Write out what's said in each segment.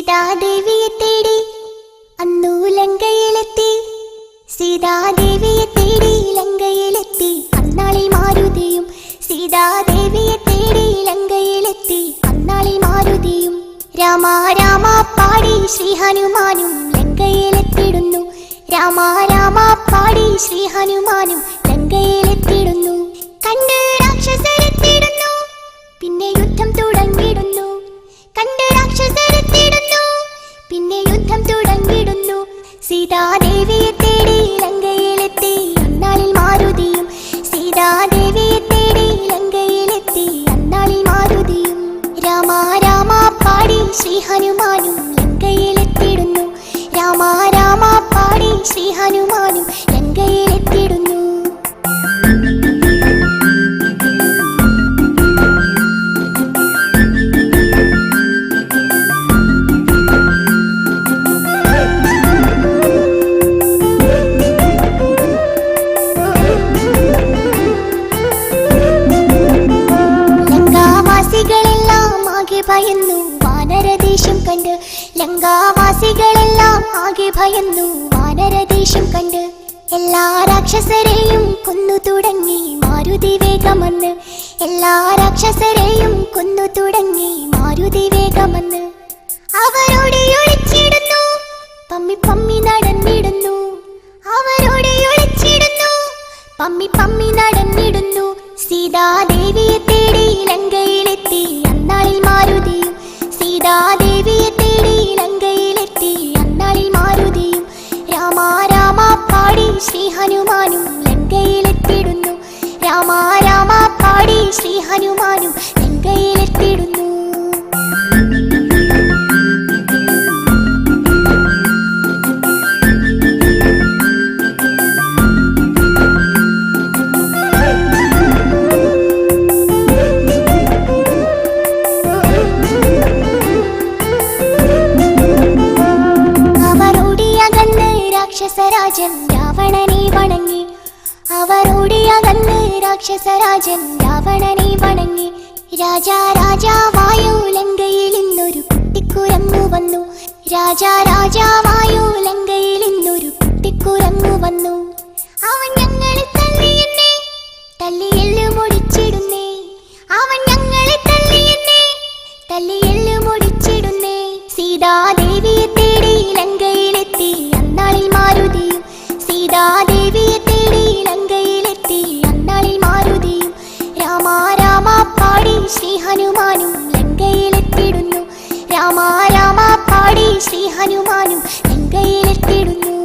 സീതാദേവിയെ തേടി അന്നു ലങ്കയിലെത്തി. സീതാദേവിയെ തേടി ലങ്കയിലെത്തി അന്നാളിൽ മാരുതിയും. സീതാദേവിയെ തേടി ലങ്കയിലെത്തി അന്നാളിൽ മാരുതിയും. രാമ രാമ പാടി ശ്രീ ഹനുമാനും ലങ്കയിലെത്തിടുന്നു. രാമ രാമ പാടി ശ്രീ ഹനുമാനും ലങ്കയിലെത്തിടുന്നു. കണ്ട് രാക്ഷസരെത്തിടുന്നു, പിന്നെ യുദ്ധം തുടങ്ങിടുന്നു. കണ്ട് രാക്ഷസരെത്തിടുന്നു, പിന്നെ യുദ്ധം തുടങ്ങിടുന്നു. സീതാദേവിയെ തേടി ലങ്കയിലെത്തി അന്നാളിൽ മാരുതിയും. സീതാദേവിയെ തേടി ലങ്കയിലെത്തി അന്നാളിൽ മാരുതിയും. രാമ രാമ പാടി ശ്രീ ഹനുമാനും ലങ്കയിലെത്തിടുന്നു. രാമ രാമ പാടി ശ്രീ ഹനുമാനും ലങ്കയിലെത്തിടുന്നു. ഭയന്നു വാനരദേശം കണ്ട്. ലങ്കാവാസികളെല്ലാം ആകെ ഭയന്നു വാനരദേശം കണ്ട്. എല്ലാ രാക്ഷസരെയും കൊന്നു തുടങ്ങി മാരുതി വേഗമെന്ന്. എല്ലാ രാക്ഷസരെയും കൊന്നു തുടങ്ങി മാരുതി വേഗമെന്ന്. അവരോട് ഒളിച്ചിടുന്നു, പമ്മി പമ്മി നടന്നിടുന്നു. അവരോട് ഒളിച്ചിടുന്നു, പമ്മി പമ്മി നടന്നിടുന്നു. സീതാദേവിയെ തേടി ലങ്കയിലെത്തി അന്നാളിൽ മാരുതിയും. സീതാദേവിയെ തേടി ലങ്കയിലെത്തി അന്നാളിൽ മാരുതിയും. രാമ രാമ പാടി ശ്രീ ഹനുമാനും ലങ്കയിലെത്തിടുന്നു. രാമ രാമ പാടി ശ്രീ ഹനുമാനും ലങ്കയിലെത്തിടുന്നു. രാക്ഷസരാജൻ രാവണനെ വണങ്ങി. അവരോടിയകന്ന് രാക്ഷസരാജൻ രാവണനെ വണങ്ങി. രാജാ രാജാവായോ ലങ്കയിൽ ഇന്നൊരു കുട്ടിക്കുരങ്ങു വന്നു. രാജാ രാജാവായോ ലങ്കയിൽ ഇന്നൊരു കുട്ടിക്കുരങ്ങു വന്നു. അവൻ ഞങ്ങളെ തല്ലിയെന്നെ തല്ലിയെല്ലു മുടിച്ചിടുന്നേ. അവൻ ഞങ്ങളെ തല്ലിയെന്നെ തല്ലിയെല്ലു മുടിച്ചിടുന്നേ. സീതാദേവിയെ തേടി ലങ്കയിലെത്തി അന്നാളിൽ മാരുതിയും. സീതാദേവിയെ തേടി ലങ്കയിലെത്തി അന്നാളിൽ മാരുതിയും. രാമ രാമ പാടി ശ്രീ ഹനുമാനും ലങ്കയിലെത്തിടുന്നു. രാമ രാമ പാടി ശ്രീ ഹനുമാനും ലങ്കയിലെത്തിടുന്നു.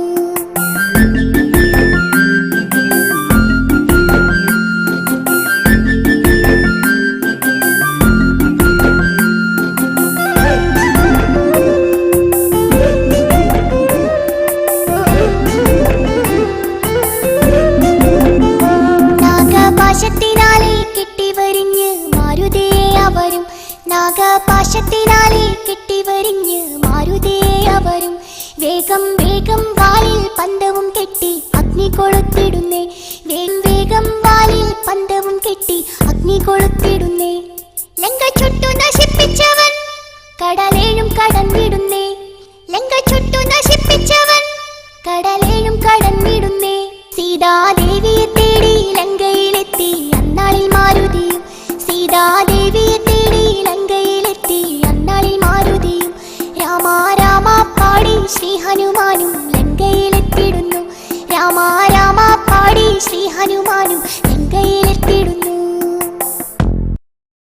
നാഗപാശത്തിനാലെ കെട്ടിവരിഞ്ഞ് മാരുതിയെ അവരും. നാഗപാശത്തിനാലെ കെട്ടിവരിഞ്ഞ് മാരുതിയെ അവരും. വേഗം വേഗം വാലിൽ പന്തവും കെട്ടി അഗ്നി കൊളുത്തിടുന്നേ. വേഗം വേഗം വാലിൽ പന്തവും കെട്ടി അഗ്നി കൊളുത്തിടുന്നേ. ലങ്ക ചുട്ടു നശിപ്പിച്ചവൻ കടലേഴും കടന്നിടുന്നേ. ലങ്ക ചുട്ടു നശിപ്പിച്ചവൻ കടലേഴും കടന്നിടുന്നേ. സീതാദേവിയെ തേടി ലങ്കയിലെത്തി അന്നാളിൽ മാരുതിയും. സീതാദേവിയെ തേടി ലങ്കയിലെത്തി അന്നാളിൽ മാരുതിയും. രാമ രാമ പാടി ശ്രീ ഹനുമാനും ലങ്കയിലെത്തിടുന്നു. രാമ